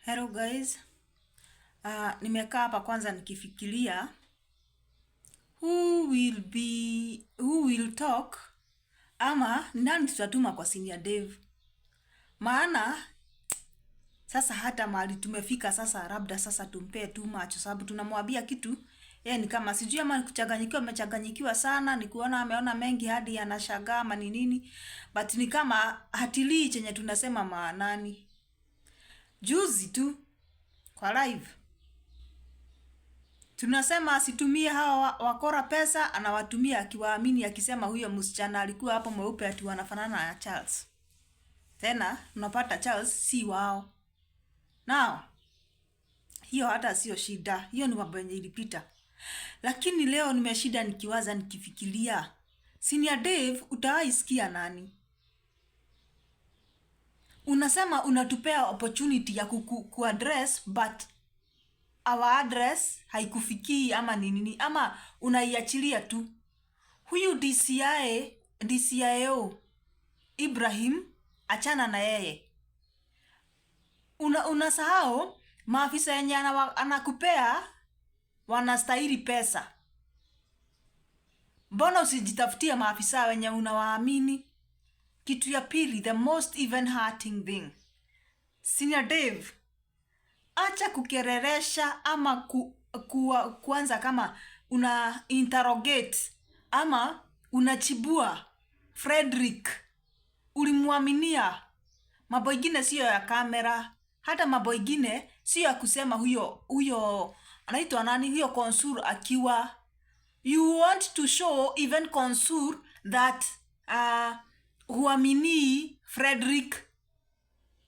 Hello guys. Nimekaa hapa kwanza nikifikiria who will talk ama nani tutatuma kwa senior dev. Maana sasa hata mahali tumefika sasa, labda sasa tumpee too much, sababu tunamwambia kitu ni kama sijui ama amechanganyikiwa sana, ni kuona ameona mengi hadi anashangaa ama ni nini, but ni kama hatilii chenye tunasema maanani. Juzi tu kwa live tunasema asitumie hawa wakora pesa, anawatumia akiwaamini, akisema huyo msichana alikuwa hapo mweupe ati wanafanana na Charles. Tena unapata Charles si wao. Now hiyo hata sio shida, hiyo ni mambo yenye ilipita. Lakini leo nimeshida nikiwaza, nikifikiria senior Dave utaisikia nani? Unasema unatupea opportunity ya kuaddress but our address haikufikii ama nini, ama unaiachilia tu. Huyu DCIO Ibrahim, achana na yeye. Unasahau maafisa yenye anakupea wanastahili pesa. Mbona usijitafutia maafisa wenye unawaamini? Kitu ya pili, the most even hurting thing, senior Dave, acha kukereresha ama kuanza kama una interrogate ama unachibua Frederick. Ulimwaminia. Mambo ingine sio ya kamera, hata mambo ingine sio ya kusema huyo anaitwa nani, huyo Konsur akiwa. You want to show even Konsur that huamini Frederick.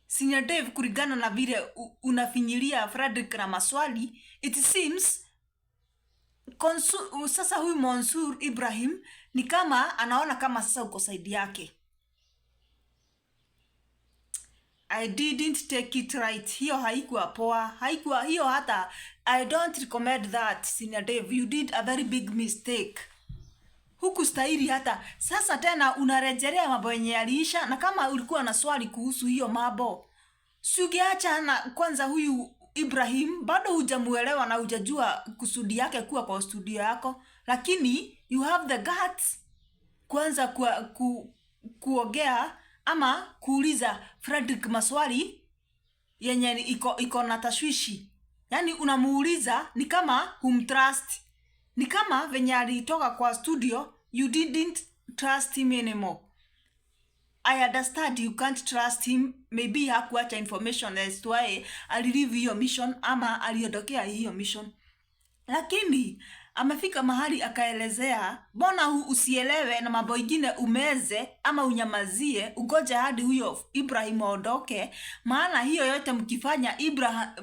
Senior Dave, kurigana na vile unafinyilia Frederick na maswali, it seems sasa huyu Mansur Ibrahim ni kama anaona kama sasa uko side yake. I didn't take it right. Hiyo haikuwa poa. Haikuwa hiyo, hata I don't recommend that. Senior Dave, you did a very big mistake. Huku stahili hata. Sasa tena unarejelea mambo yenye yaliisha, na kama ulikuwa na swali kuhusu hiyo mambo, sugeacha na kwanza huyu Ibrahim, bado hujamuelewa na hujajua kusudi yake kuwa kwa studio yako, lakini you have the guts kwanza kuongea ama kuuliza Frederick maswali yenye iko na tashwishi. Yani unamuuliza ni kama humtrust. Ni kama venye alitoka kwa studio, you didn't trust him anymore. I understand you can't trust him. Maybe hakuacha information as to why alilive hiyo mission ama aliondokea hiyo mission. Lakini amefika mahali akaelezea, bona usielewe na mambo ingine umeze ama unyamazie, ugoje hadi huyo Ibrahim aondoke, maana hiyo yote mkifanya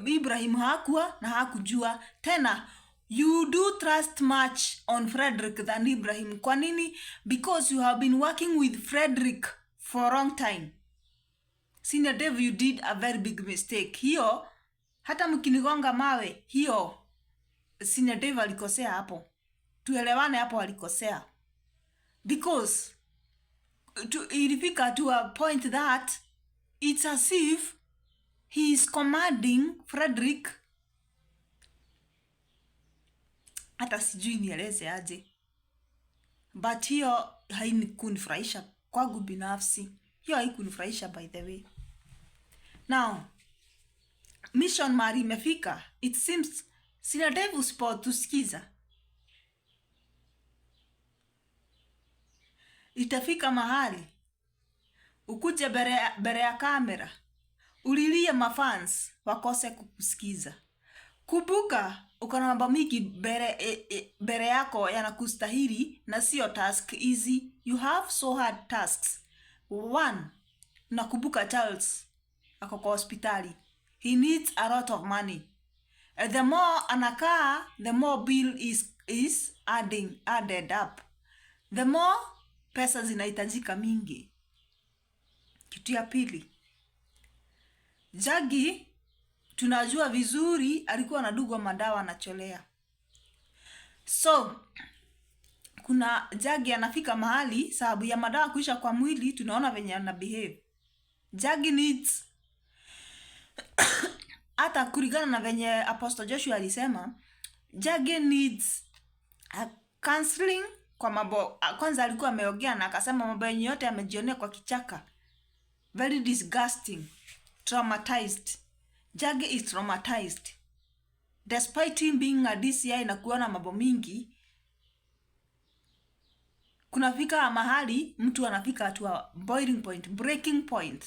Ibrahim hakuwa na hakujua. Tena you do trust much on Frederick than Ibrahim. Kwa nini? Because you have been working with Frederick for a long time. Senior Dave, you did a very big mistake. Hiyo hata mkinigonga mawe, hiyo Senior Dave alikosea hapo. Tuelewane hapo, alikosea. Because ilifika to a point that it's as if he is commanding Frederick. Hata sijui nieleze aje. But hiyo haikunifurahisha kwangu binafsi. Hiyo haikunifurahisha by the way. Now, mission mari imefika. It seems Senior Dave usipotusikiza, itafika mahali ukuje bere ya kamera ulilie mafans wakose kukusikiza. Kumbuka uko na mambo mingi bere yako yanakustahili, na sio task easy. You have so hard tasks. One, nakumbuka Charles ako kwa hospitali. He needs a lot of money. The more anakaa, the more bill is added up. The more pesa zinahitajika mingi. Kitu ya pili, Jagi tunajua vizuri alikuwa anadugwa madawa na cholea. So kuna Jagi anafika mahali sababu ya madawa kuisha kwa mwili, tunaona venye ana behave. Jagi needs hata kulingana na venye Apostle Joshua alisema, Jage needs counseling kwa mambo. Kwanza alikuwa ameongea na akasema mambo yenye yote amejionea kwa kichaka. Very disgusting. Traumatized. Jage is traumatized. Despite him being a DCI na kuona mambo mingi, kunafika mahali mtu anafika hatua boiling point, breaking point.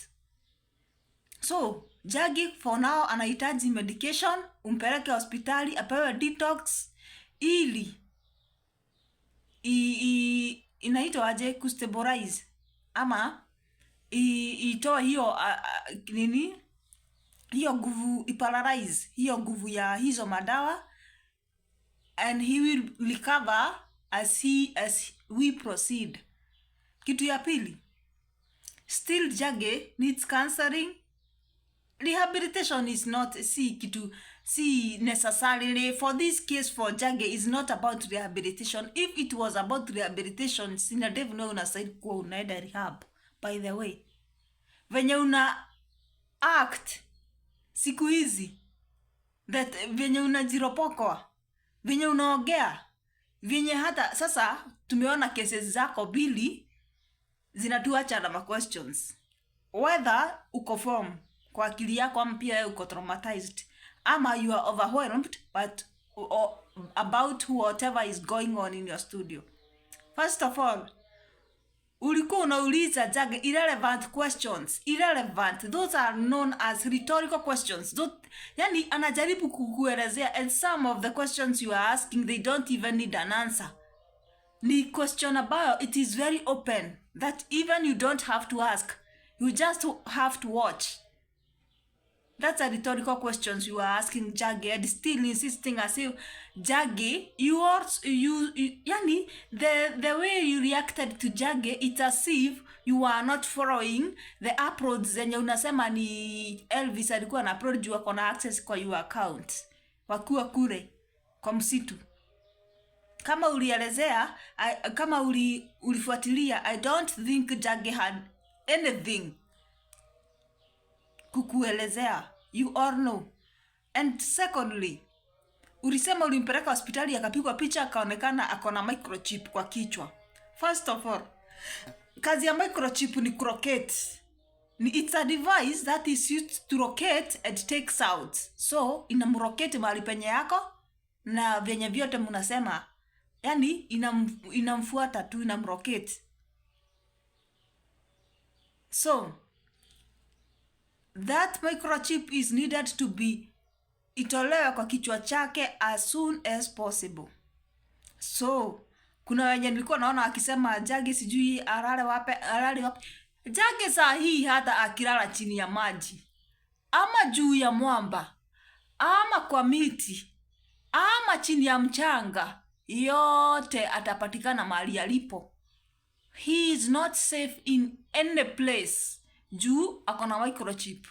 So Jage for now anahitaji medication, umpeleke hospitali, apewe detox ili inaitwa aje, kustabilize ama itoe hiyo nini, hiyo nguvu, iparalyze hiyo nguvu ya hizo madawa, and he will recover as we proceed. Kitu ya pili, still Jage needs counseling. Rehabilitation is not necessarily for this case. For Jage is not about rehabilitation. If it was about rehabilitation, sina Dave no unastahili kuwa unaenda rehab. By the way, venye una act siku hizi, that venye unajiropokwa, venye unaongea, venye hata sasa tumeona cases zako bili zinatuacha na questions whether uko form kwa akili yako ama pia uko traumatized ama you are overwhelmed about whatever is going on in your studio. First of all, ulikuwa unauliza Jage irrelevant questions. Irrelevant, those are known as rhetorical questions. Yani anajaribu kukuelezea, and some of the questions you are asking, they don't even need an answer. Ni question about, it is very open, that even you don't have to ask, you just have to watch. That's a rhetorical questions you are asking Jage, and still insisting as if Jage, yani the way you reacted to Jage, it's as if you are not following the uploads zenye unasema ni Elvis alikuwa na upload juu ako na access kwa your account wakiwa kule kwa msitu. Kama ulielezea, kama ulifuatilia, I don't think Jage had anything kukuelezea. You all know. And secondly, ulisema ulimpeleka hospitali akapigwa picha akaonekana akona microchip kwa kichwa. First of all, kazi ya microchip ni kurocate. It's a device that is used to locate and take sounds. So inamrocate mahali penye yako na venye vyote mnasema, yani inamfuata tu, inamrocate. So that microchip is needed to be itolewe kwa kichwa chake as soon as possible. So kuna wenye nilikuwa naona akisema Jage sijui alale wapi. Jage saa hii hata akilala chini ya maji ama juu ya mwamba ama kwa miti ama chini ya mchanga, yote atapatikana mahali alipo. He is not safe in any place juu akona microchip.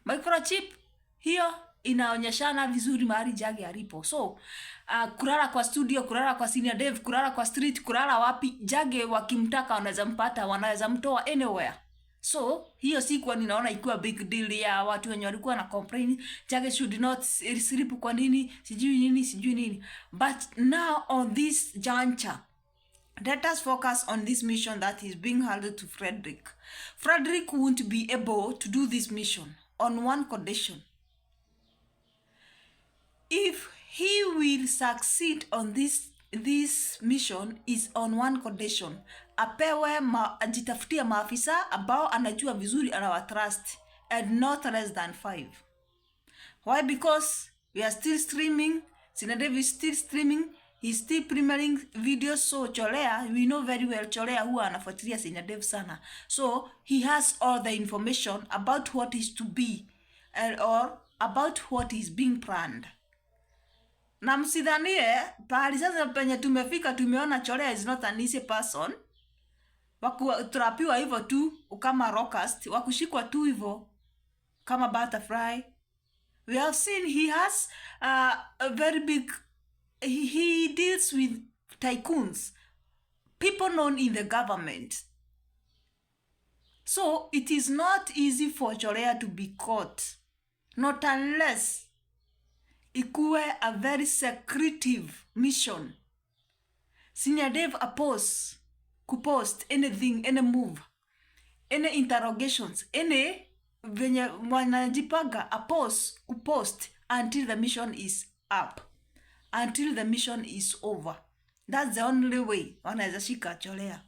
Microchip hiyo inaonyeshana vizuri mahali Jage alipo. So kulala kwa studio, kulala kwa Senior Dave, kulala kwa street, kulala wapi, Jage wakimtaka wanaweza mpata, wanaweza mtoa anywhere. So hiyo siku ninaona ikiwa big deal ya watu wenye walikuwa na complain Jage should not sleep, kwa nini sijui nini. But now on this juncture, let us focus on this mission that is being handed to Frederick. Frederick won't be able to do this mission on one condition. If he will succeed on this mission is on one condition. Apewe ajitafutia maafisa ambao anajua vizuri, anawatrust, and not less than 5. Why? Because we are still streaming. Senior Dave is still streaming. He's still premiering videos. So Cholea, we know very well Cholea huwa anafuatilia Senior Dave sana. So he has all the information about what is to be or about what is being planned. Na msidhanie pahali sasa penye tumefika tumeona Cholea is not an easy person. Turapiwa hivyo tu kama rockast, wakushikwa tu hivyo kama butterfly. We have seen he has a very big, he deals with tycoons, people known in the government. So it is not easy for Cholea to be caught. not unless ikuwe a very secretive mission. Senior Dave kupost anything, any move, any interrogations, any venye wanajipanga kupost until the mission is up, until the mission is over. That's the only way wanaweza shika Cholea.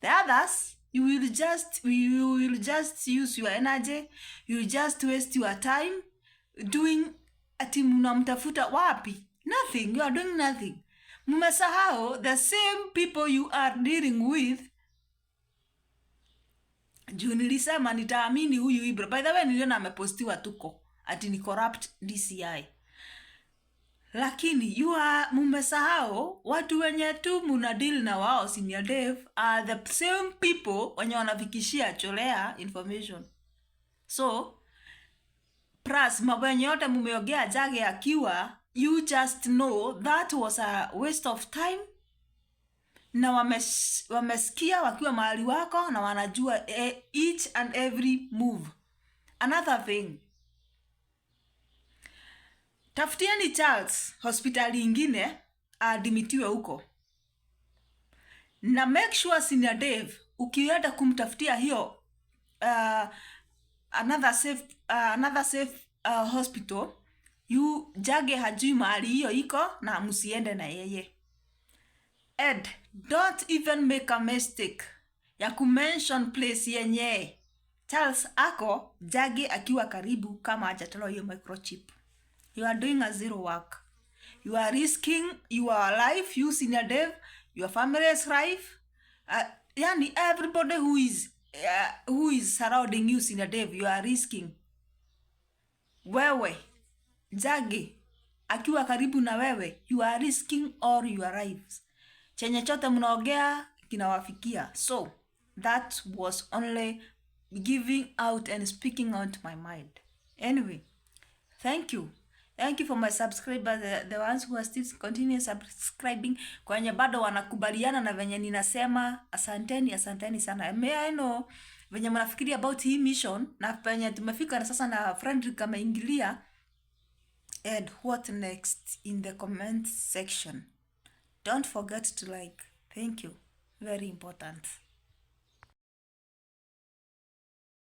The others, you will just use your energy, you will just waste your time doing ati mnamtafuta wapi? Nothing. You are doing nothing. Mmesahau the same people you are dealing with. Juu nilisema nitaamini huyu Ibra. By the way, niliona amepostiwa tuko ati ni corrupt DCI. Lakini mmesahau watu wenye tu muna deal na wao Senior Dave are the same people wenye wanafikishia Cholea information. So plus mambo yenye yote mumeongea Jage akiwa, you just know that was a waste of time, na wamesikia wakiwa mahali wako na wanajua each and every move. Another thing, tafutieni Charles hospitali ingine admitiwe huko, na make sure Senior Dave ukienda kumtafutia hiyo another safe hospital, Jage hajui mahali hiyo iko na musiende na yeye. Ed, don't even make a mistake ya kumention place yenye Charles ako Jage akiwa karibu kama hajatolewa hiyo microchip. You are doing a zero work. You are risking your life, you Senior Dave, your family's life. Yani everybody who is surrounding you Senior Dave, you are risking. Wewe Jage akiwa karibu na wewe, you are risking all your lives. Chenye chote mnaongea kinawafikia. So that was only giving out and speaking out my mind. Anyway, thank you for my subscribers, the ones who are still continue subscribing, kwenye bado wanakubaliana na venye ninasema. Asanteni sana. May I know venye mnafikiri about hii mission, na venye tumefika na sasa na Frederick ameingilia, and what next in the comment section. Don't forget to like. Thank you. Very important.